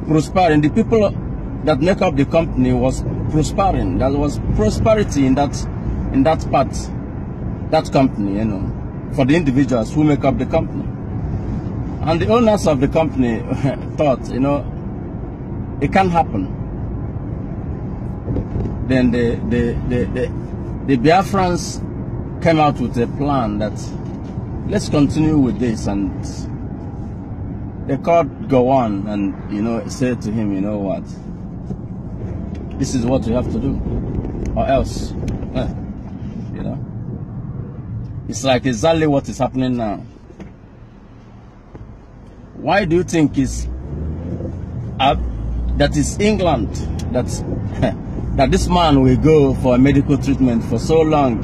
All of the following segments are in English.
prospering. The people that make up the company was prospering. There was prosperity in that part, that company, you know, for the individuals who make up the company. And the owners of the company thought, you know, it can't happen. Then the Biafrans came out with a plan that let's continue with this, and they called Gowon and, you know, said to him, you know what, this is what you have to do, or else, you know. It's like exactly what is happening now. Why do you think that is England that this man will go for a medical treatment for so long?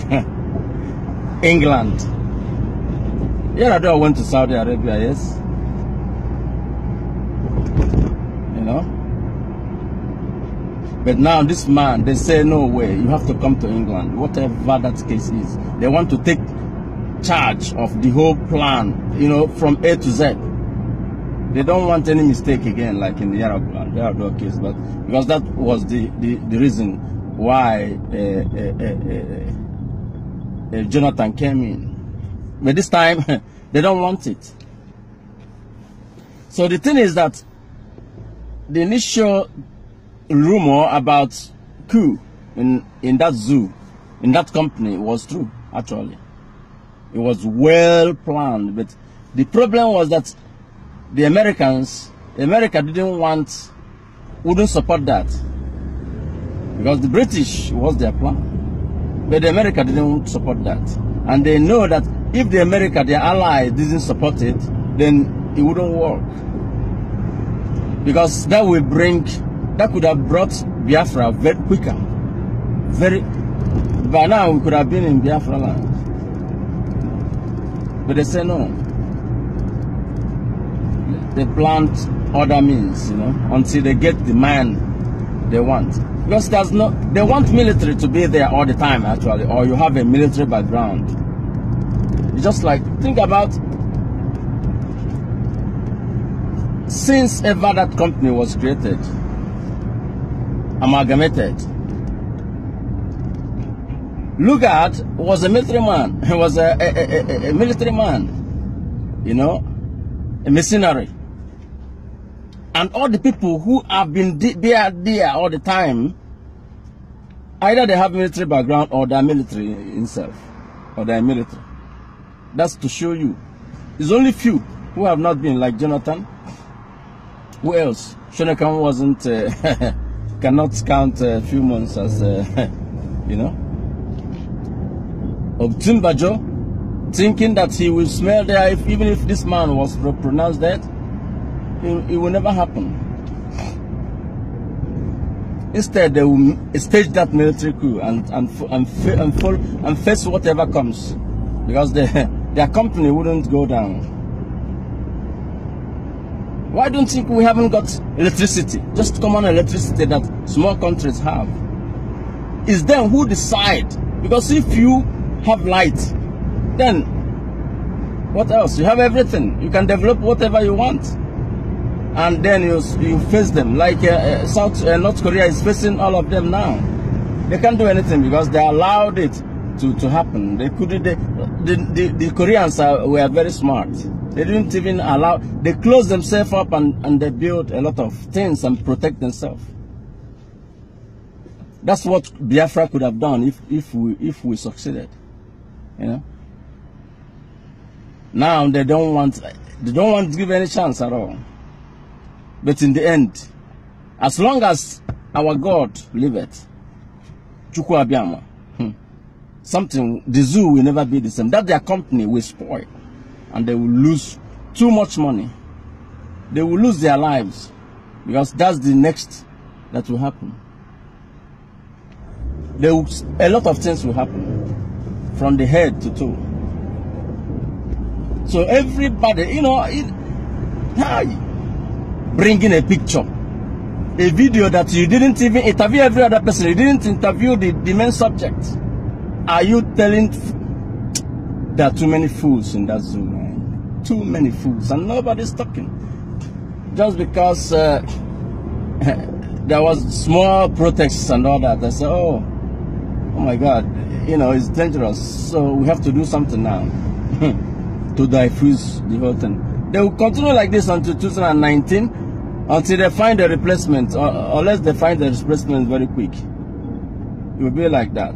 England. Yaradua went to Saudi Arabia, yes. You know. But now this man, they say no way, you have to come to England, whatever that case is. They want to take charge of the whole plan, you know, from A to Z. They don't want any mistake again, like in the Yaradua case, but because that was the reason why Jonathan came in. But this time, they don't want it. So the thing is that the initial rumor about coup in that zoo, in that company, was true, actually. It was well planned, but the problem was that the America wouldn't support that. Because the British was their plan. But the America didn't support that. And they know that if the America, their allies, didn't support it, then it wouldn't work. Because that could have brought Biafra very quicker. By now we could have been in Biafra land. But they say no. They plant other means, you know, until they get the man they want. Because they want military to be there all the time, actually, or you have a military background. It's just like, think about, since ever that company was created, amalgamated, Lugard was a military man. He was a military man, you know, a mercenary. And all the people who have been there all the time, either they have military background or they're military himself, or they're military. That's to show you. There's only few who have not been, like Jonathan. Who else? Shonekan wasn't, cannot count a few months as, you know. Of Timbajo, thinking that he will smell there, even if this man was pronounced dead. It will never happen. Instead, they will stage that military coup and face whatever comes, because their company wouldn't go down. Why don't you think we haven't got electricity? Just common electricity that small countries have. It's them who decide. Because if you have light, then what else? You have everything. You can develop whatever you want. And then you face them, like North Korea is facing all of them now. They can't do anything because they allowed it to happen. They couldn't. The Koreans were very smart. They didn't even allow. They closed themselves up and they built a lot of things and protect themselves. That's what Biafra could have done if we succeeded. You know. Now they don't want to give any chance at all. But in the end, as long as our God liveth, Chukwu Abiyama, the zoo will never be the same. That their company will spoil, and they will lose too much money. They will lose their lives, because that's the next that will happen. A lot of things will happen, from the head to toe. So everybody, you know, bringing a picture, a video that you didn't even interview every other person, you didn't interview the main subject. Are you telling? There are too many fools in that zoo, man. Too many fools, and nobody's talking. Just because there was small protests and all that. I said, oh my God, you know, it's dangerous. So we have to do something now to diffuse the whole thing. They will continue like this until 2019, until they find a replacement, unless they find a replacement very quick. It will be like that.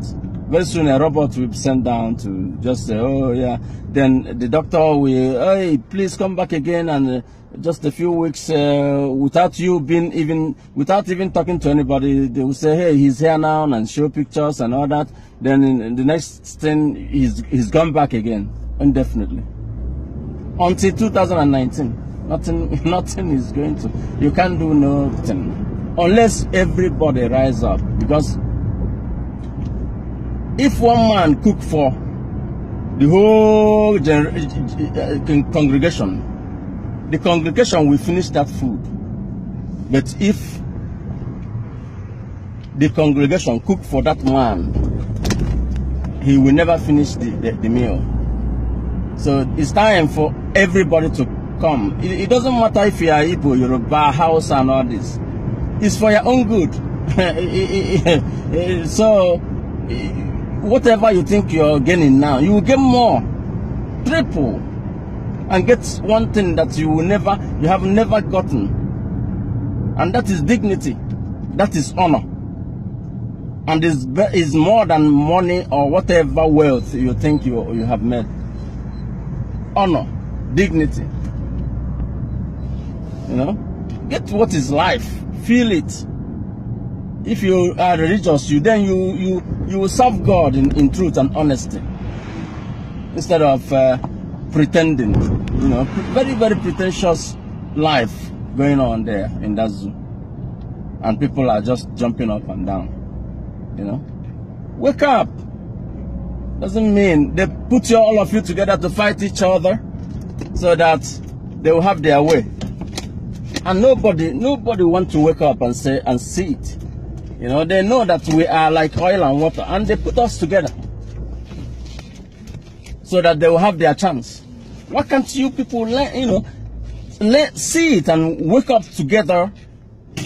Very soon a robot will be sent down to just say, oh yeah. Then the doctor will, hey, please come back again, and just a few weeks without even talking to anybody, they will say, hey, he's here now, and show pictures and all that. Then in the next thing, he's gone back again indefinitely until 2019. Nothing is going to. You can't do nothing unless everybody rise up, because if one man cook for the whole congregation, the congregation will finish that food. But if the congregation cook for that man, he will never finish the meal. So it's time for everybody to come. It doesn't matter if you are Igbo, Yoruba, Hausa, and all this. It's for your own good. So whatever you think you're gaining now, you will get more, triple, and get one thing that you have never gotten, and that is dignity, that is honor, and is more than money or whatever wealth you think you have made. Honor, dignity, you know, get what is life, feel it. If you are religious, you will serve God in truth and honesty, instead of pretending. You know, very, very pretentious life going on there in that zoo, and people are just jumping up and down. You know, wake up. Doesn't mean they put all of you together to fight each other so that they will have their way, and nobody wants to wake up and say and see it. You know, they know that we are like oil and water, and they put us together so that they will have their chance. Why can't you people see it and wake up together,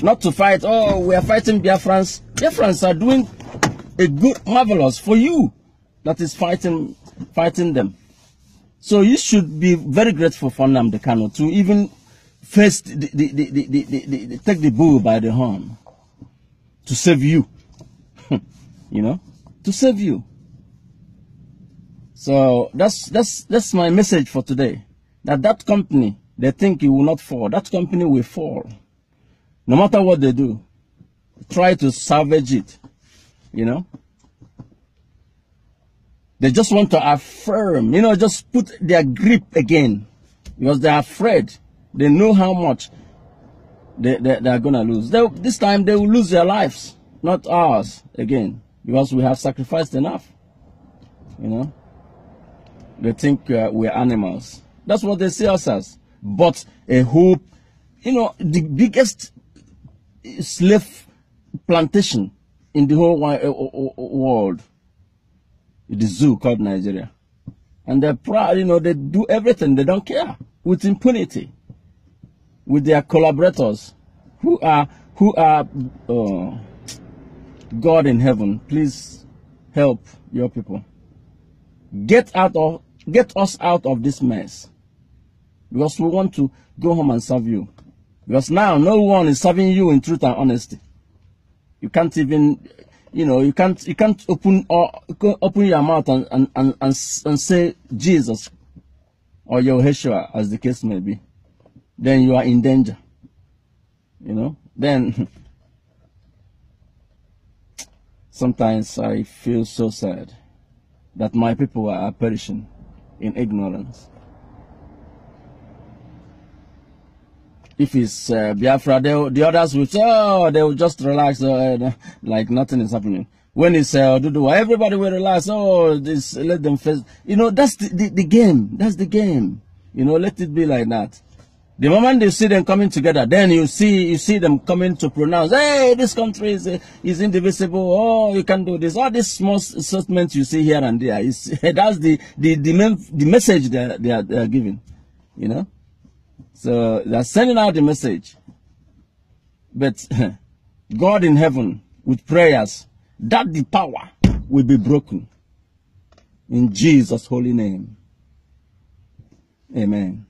not to fight? Oh, we are fighting Biafrans. Biafrans are doing a good, marvelous for you that is fighting them. So you should be very grateful for Nnamdi Kanu to even face take the bull by the horn. To save you, you know, to save you. So that's my message for today. That company, they think it will not fall. That company will fall, no matter what they do. Try to salvage it, you know. They just want to affirm, you know, just put their grip again, because they are afraid. They know how much they are going to lose. This time they will lose their lives, not ours again, because we have sacrificed enough. You know, they think we're animals. That's what they see us as. But a hope, you know, the biggest slave plantation in the whole world, the zoo called Nigeria. And they're proud, you know, they do everything, they don't care, with impunity. With their collaborators, who are God in heaven, please help your people. Get us out of this mess, because we want to go home and serve you. Because now no one is serving you in truth and honesty. You can't even, you know, you can't open your mouth and say Jesus or Yeshua, as the case may be. Then you are in danger, you know. Then sometimes I feel so sad that my people are perishing in ignorance. If it's Biafra, the others will say, oh, they will just relax, like nothing is happening. When it's Dudu, everybody will relax. Oh, this, let them face. You know, that's the game. That's the game. You know, let it be like that. The moment you see them coming together, then you see them coming to pronounce, hey, this country is indivisible. Oh, you can do this. All these small statements you see here and there, that's the message they are giving. You know, so they're sending out the message. But God in heaven, with prayers, that the power will be broken. In Jesus' holy name. Amen.